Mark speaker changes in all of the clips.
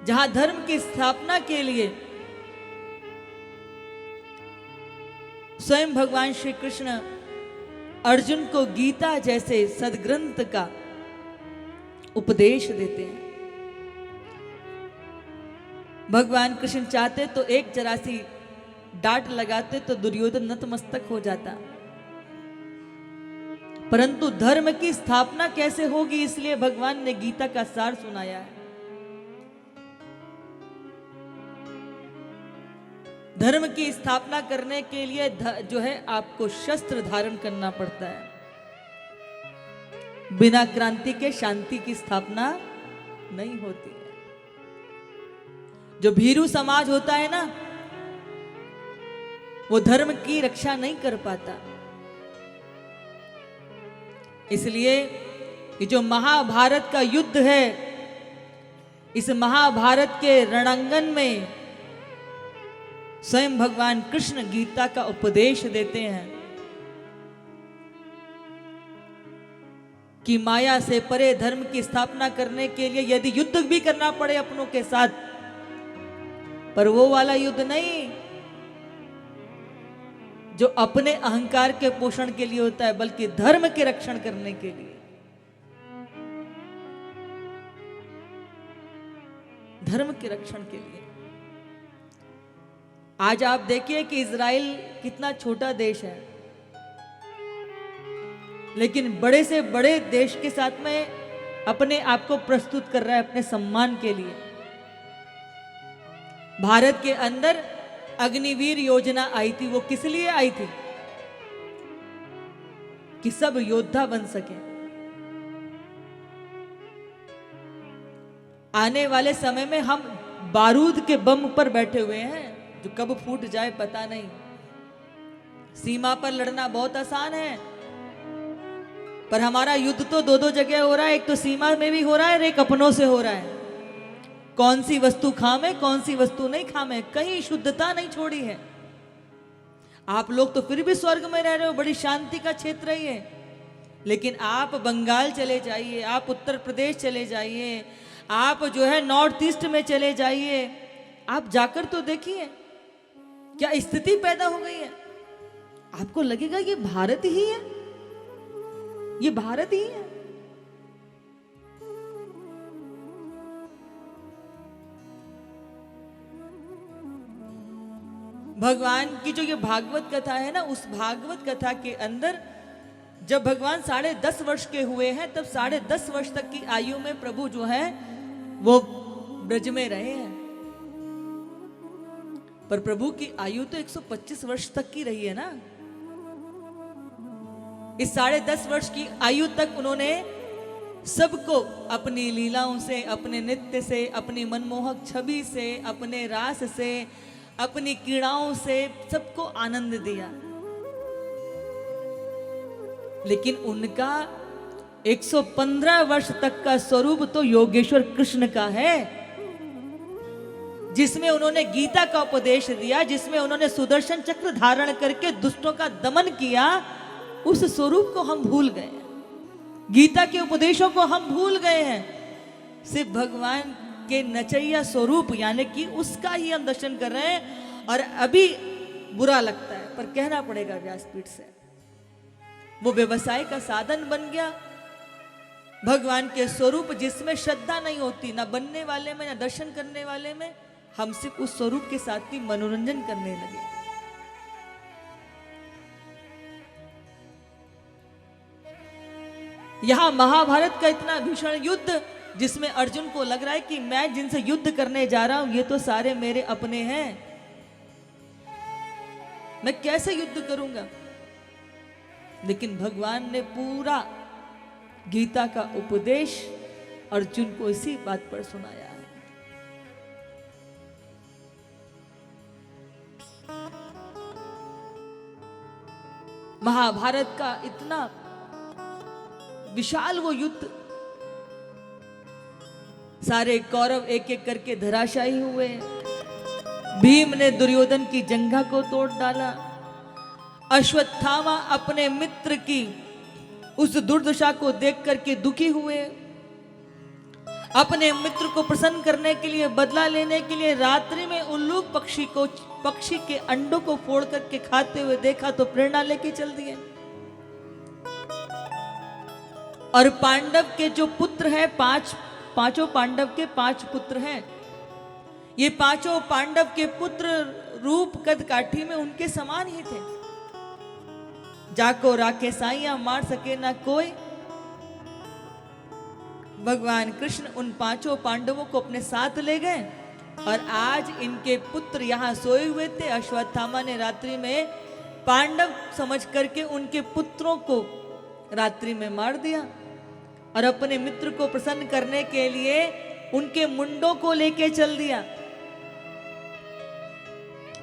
Speaker 1: जहां धर्म की स्थापना के लिए स्वयं भगवान श्री कृष्ण अर्जुन को गीता जैसे सदग्रंथ का उपदेश देते हैं। भगवान कृष्ण चाहते तो एक जरा सी डांट लगाते तो दुर्योधन नतमस्तक हो जाता, परंतु धर्म की स्थापना कैसे होगी इसलिए भगवान ने गीता का सार सुनाया है। धर्म की स्थापना करने के लिए जो है आपको शस्त्र धारण करना पड़ता है। बिना क्रांति के शांति की स्थापना नहीं होती है। जो भीरू समाज होता है ना, वो धर्म की रक्षा नहीं कर पाता। इसलिए ये जो महाभारत का युद्ध है, इस महाभारत के रणांगन में स्वयं भगवान कृष्ण गीता का उपदेश देते हैं कि माया से परे धर्म की स्थापना करने के लिए यदि युद्ध भी करना पड़े अपनों के साथ, पर वो वाला युद्ध नहीं जो अपने अहंकार के पोषण के लिए होता है, बल्कि धर्म के रक्षण करने के लिए। धर्म के रक्षण के लिए। आज आप देखिए कि इजराइल कितना छोटा देश है, लेकिन बड़े से बड़े देश के साथ में अपने आप को प्रस्तुत कर रहा है अपने सम्मान के लिए। भारत के अंदर अग्निवीर योजना आई थी, वो किस लिए आई थी? कि सब योद्धा बन सके। आने वाले समय में हम बारूद के बम पर बैठे हुए हैं, जो कब फूट जाए पता नहीं। सीमा पर लड़ना बहुत आसान है, पर हमारा युद्ध तो दो दो जगह हो रहा है। एक तो सीमा में भी हो रहा है और एक अपनों से हो रहा है। कौन सी वस्तु खामे, कौन सी वस्तु नहीं खामे, कहीं शुद्धता नहीं छोड़ी है। आप लोग तो फिर भी स्वर्ग में रह रहे हो, बड़ी शांति का क्षेत्र ही है। लेकिन आप बंगाल चले जाइए, आप उत्तर प्रदेश चले जाइए, आप जो है नॉर्थ ईस्ट में चले जाइए, आप जाकर तो देखिए क्या स्थिति पैदा हो गई है। आपको लगेगा ये भारत ही है, ये भारत ही है। भगवान की जो ये भागवत कथा है ना, उस भागवत कथा के अंदर जब भगवान 10.5 वर्ष के हुए हैं, तब 10.5 वर्ष तक की आयु में प्रभु जो है वो ब्रज में रहे हैं। पर प्रभु की आयु तो 125 वर्ष तक की रही है ना। इस 10.5 वर्ष की आयु तक उन्होंने सबको अपनी लीलाओं से, अपने नृत्य से, अपनी मनमोहक छवि से, अपने रास से, अपनी क्रीड़ाओं से सबको आनंद दिया। लेकिन उनका 115 वर्ष तक का स्वरूप तो योगेश्वर कृष्ण का है, जिसमें उन्होंने गीता का उपदेश दिया, जिसमें उन्होंने सुदर्शन चक्र धारण करके दुष्टों का दमन किया। उस स्वरूप को हम भूल गए हैं, गीता के उपदेशों को हम भूल गए हैं। सिर्फ भगवान के नचैया स्वरूप यानी कि उसका ही हम दर्शन कर रहे हैं। और अभी बुरा लगता है, पर कहना पड़ेगा व्यासपीठ से, वो व्यवसाय का साधन बन गया। भगवान के स्वरूप जिसमें श्रद्धा नहीं होती, ना बनने वाले में, ना दर्शन करने वाले में, हम सिर्फ उस स्वरूप के साथ ही मनोरंजन करने लगे। यहां महाभारत का इतना भीषण युद्ध, जिसमें अर्जुन को लग रहा है कि मैं जिनसे युद्ध करने जा रहा हूं ये तो सारे मेरे अपने हैं, मैं कैसे युद्ध करूंगा। लेकिन भगवान ने पूरा गीता का उपदेश अर्जुन को इसी बात पर सुनाया है। महाभारत का इतना विशाल वो युद्ध, सारे कौरव एक एक करके धराशायी हुए। भीम ने दुर्योधन की जंघा को तोड़ डाला। अश्वत्थामा अपने मित्र की उस दुर्दशा को देख करके दुखी हुए। अपने मित्र को प्रसन्न करने के लिए, बदला लेने के लिए रात्रि में उल्लूक पक्षी के अंडों को फोड़ करके खाते हुए देखा तो प्रेरणा लेके चल दिए। और पांडव के जो पुत्र हैं, पांचों पांडव के 5 पुत्र हैं। ये 5 पांडव के पुत्र रूप कद काठी में उनके समान ही थे। जाको राखे साइया मार सके ना कोई। भगवान कृष्ण उन 5 पांडवों को अपने साथ ले गए और आज इनके पुत्र यहां सोए हुए थे। अश्वत्थामा ने रात्रि में पांडव समझ करके उनके पुत्रों को रात्रि में मार दिया और अपने मित्र को प्रसन्न करने के लिए उनके मुंडों को लेके चल दिया।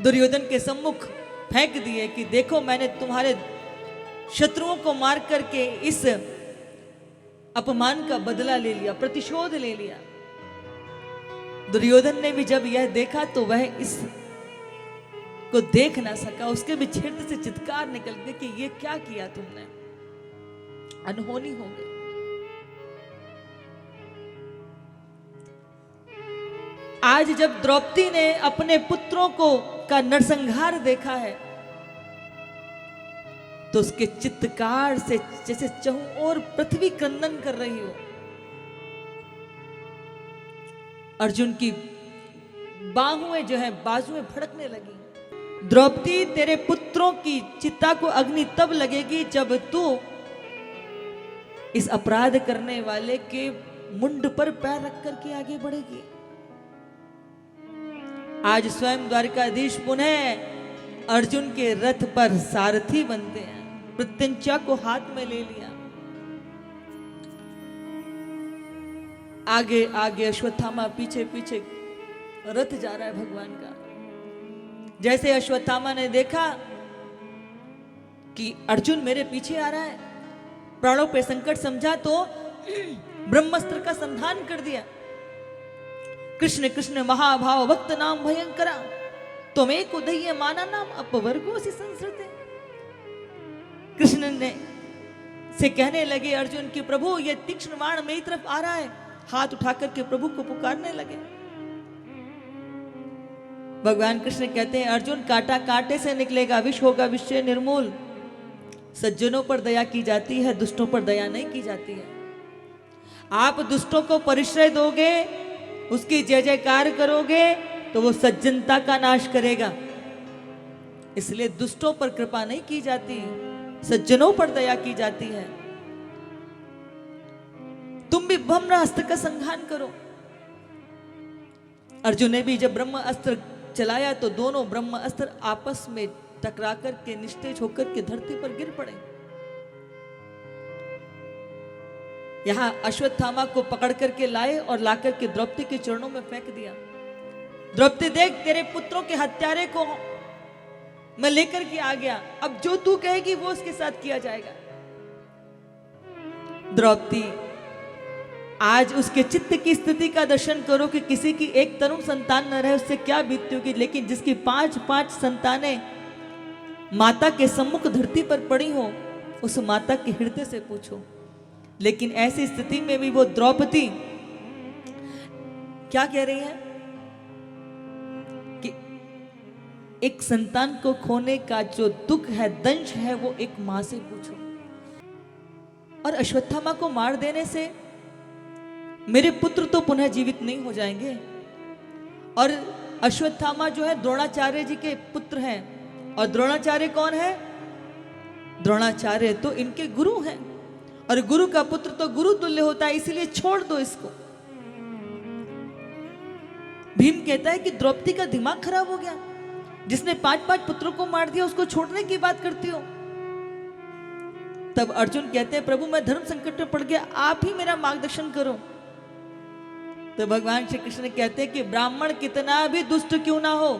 Speaker 1: दुर्योधन के सम्मुख फेंक दिए कि देखो मैंने तुम्हारे शत्रुओं को मार करके इस अपमान का बदला ले लिया, प्रतिशोध ले लिया। दुर्योधन ने भी जब यह देखा तो वह इस को देख ना सका। उसके भी छेद से चित्कार निकल गए कि ये क्या किया तुमने, अनहोनी हो गई। आज जब द्रौपदी ने अपने पुत्रों को का नरसंहार देखा है तो उसके चित्कार से जैसे चहु और पृथ्वी क्रंदन कर रही हो। अर्जुन की बाहुएं जो है बाजुएं फड़कने लगी। द्रौपदी तेरे पुत्रों की चिता को अग्नि तब लगेगी जब तू इस अपराध करने वाले के मुंड पर पैर रख करके आगे बढ़ेगी। आज स्वयं द्वारकाधीश पुनः अर्जुन के रथ पर सारथी बनते हैं। प्रत्यंचा को हाथ में ले लिया, आगे आगे अश्वत्थामा पीछे पीछे रथ जा रहा है भगवान का। जैसे अश्वत्थामा ने देखा कि अर्जुन मेरे पीछे आ रहा है, प्राणों पे संकट समझा तो ब्रह्मास्त्र का संधान कर दिया। कृष्ण कृष्ण महाभाव भक्त नाम भयंकरा, तुम्हें को दह्य माना नाम अपवर्गो से संस्कृत। कृष्ण ने से कहने लगे अर्जुन की प्रभु ये तीक्ष्ण बाण मेरी तरफ आ रहा है। हाथ उठा करके प्रभु को पुकारने लगे। भगवान कृष्ण कहते हैं अर्जुन कांटा कांटे से निकलेगा, विष होगा विष से निर्मूल। सज्जनों पर दया की जाती है, दुष्टों पर दया नहीं की जाती है। आप दुष्टों को परिश्रय दोगे, उसकी जय जयकार करोगे तो वो सज्जनता का नाश करेगा। इसलिए दुष्टों पर कृपा नहीं की जाती, सज्जनों पर दया की जाती है। तुम भी ब्रह्म अस्त्र का संहार करो। अर्जुन ने भी जब ब्रह्म अस्त्र चलाया तो दोनों ब्रह्म अस्त्र आपस में टकरा करके निस्तेज होकर के धरती पर गिर पड़े। यहां अश्वत्थामा को पकड़ करके लाए और लाकर के द्रौपदी के चरणों में फेंक दिया। द्रौपदी देख तेरे पुत्रों के हत्यारे को मैं लेकर के आ गया, अब जो तू कहेगी वो उसके साथ किया जाएगा। द्रौपदी आज उसके चित्त की स्थिति का दर्शन करो कि किसी की एक तरुण संतान न रहे उससे क्या बीतती होगी, लेकिन जिसकी 5 संतानें माता के सम्मुख धरती पर पड़ी हो उस माता के हृदय से पूछो। लेकिन ऐसी स्थिति में भी वो द्रौपदी क्या कह रही है कि एक संतान को खोने का जो दुख है, दंश है, वो एक मां से पूछो। और अश्वत्थामा को मार देने से मेरे पुत्र तो पुनः जीवित नहीं हो जाएंगे। और अश्वत्थामा जो है द्रोणाचार्य जी के पुत्र हैं। और द्रोणाचार्य कौन है? द्रोणाचार्य तो इनके गुरु हैं और गुरु का पुत्र तो गुरु तुल्य होता है, इसलिए छोड़ दो इसको। भीम कहता है कि द्रौपदी का दिमाग खराब हो गया, जिसने 5 पुत्रों को मार दिया उसको छोड़ने की बात करती हो। तब अर्जुन कहते हैं प्रभु मैं धर्म संकट में पड़ गया, आप ही मेरा मार्गदर्शन करो। तो भगवान श्री कृष्ण कहते हैं कि ब्राह्मण कितना भी दुष्ट क्यों ना हो,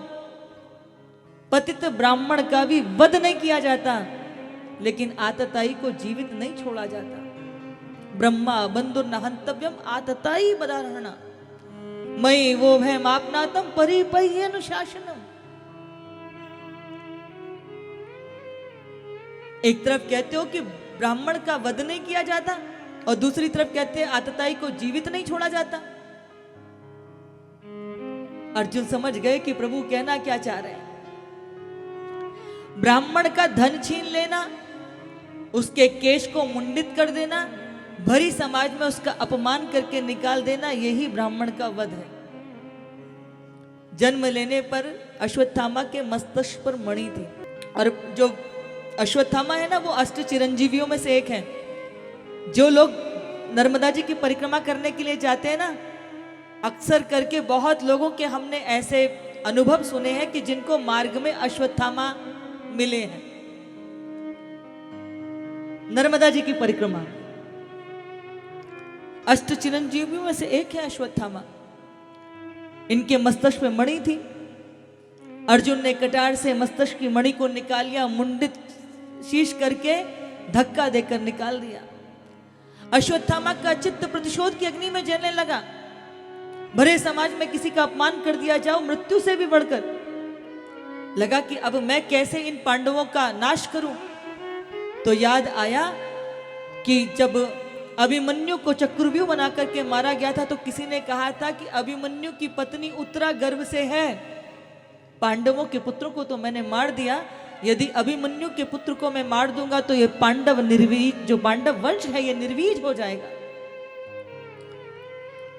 Speaker 1: पतित ब्राह्मण का भी वध नहीं किया जाता, लेकिन आतताई को जीवित नहीं छोड़ा जाता। ब्रह्मा बंधुर न हंतव्यम आतताई बदारहणा मई वो भयम आपनातम परिपह्य अनुशासनम। एक तरफ कहते हो कि ब्राह्मण का वध नहीं किया जाता और दूसरी तरफ कहते हैं आतताई को जीवित नहीं छोड़ा जाता। अर्जुन समझ गए कि प्रभु कहना क्या चाह रहे हैं। ब्राह्मण का धन छीन लेना, उसके केश को मुंडित कर देना, भरी समाज में उसका अपमान करके निकाल देना, यही ब्राह्मण का वध है। जन्म लेने पर अश्वत्थामा के मस्तक पर मणि थी, और जो अश्वत्थामा है ना, वो अष्ट चिरंजीवियों में से एक है। जो लोग नर्मदा जी की परिक्रमा करने के लिए जाते हैं ना, अक्सर करके बहुत लोगों के हमने ऐसे अनुभव सुने हैं कि जिनको मार्ग में अश्वत्थामा मिले हैं। नर्मदा जी की परिक्रमा, अष्ट चिरंजीवियों में से एक है अश्वत्थामा। इनके मस्तक में मणि थी। अर्जुन ने कटार से मस्तक की मणि को निकाल लिया, मुंडित शीश करके धक्का देकर निकाल दिया। अश्वत्थामा का चित्त प्रतिशोध की अग्नि में जलने लगा। भरे समाज में किसी का अपमान कर दिया जाओ, मृत्यु से भी बढ़कर। लगा कि अब मैं कैसे इन पांडवों का नाश करूं। तो याद आया कि जब अभिमन्यु को चक्रव्यूह बना करके मारा गया था, तो किसी ने कहा था कि अभिमन्यु की पत्नी उत्तरा गर्भ से है। पांडवों के पुत्रों को तो मैंने मार दिया, यदि अभिमन्यु के पुत्र को मैं मार दूंगा तो ये पांडव निर्वीज, जो पांडव वंश है, ये निर्वीज हो जाएगा।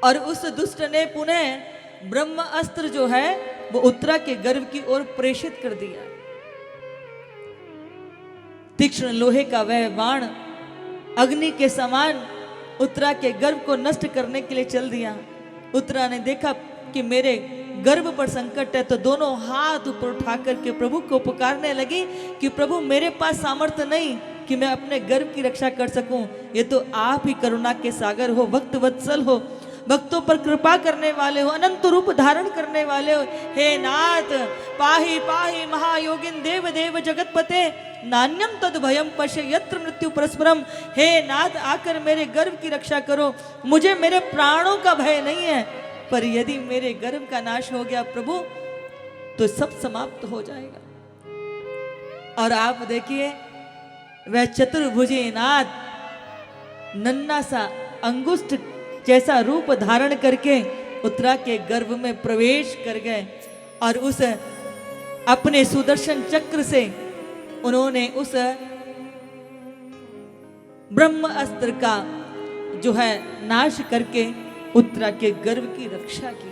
Speaker 1: और उस दुष्ट ने पुनः ब्रह्म अस्त्र जो है वो उत्तरा के गर्भ की ओर प्रेषित कर दिया। तीक्ष्ण लोहे का वह बाण अग्नि के समान उत्तरा के गर्भ को नष्ट करने के लिए चल दिया। उत्तरा ने देखा कि मेरे गर्भ पर संकट है, तो दोनों हाथ ऊपर उठा करके प्रभु को पुकारने लगी कि प्रभु मेरे पास सामर्थ्य नहीं कि मैं अपने गर्भ की रक्षा कर सकूं, ये तो आप ही करुणा के सागर हो, भक्त वत्सल हो, भक्तों पर कृपा करने वाले हो, अनंत रूप धारण करने वाले हो। हे नाथ पाहि पाहि महायोगिन देव देव जगतपते नान्यम तद भयम पश्य यत्र मृत्यु परस्परम। हे नाथ आकर मेरे गर्भ की रक्षा करो, मुझे मेरे प्राणों का भय नहीं है, पर यदि मेरे गर्भ का नाश हो गया प्रभु तो सब समाप्त हो जाएगा। और आप देखिए वह चतुर्भुजी नाथ नन्ना सा अंगुष्ठ जैसा रूप धारण करके उत्तरा के गर्भ में प्रवेश कर गए, और उस अपने सुदर्शन चक्र से उन्होंने उस ब्रह्म अस्त्र का जो है नाश करके उत्तरा के गर्भ की रक्षा की।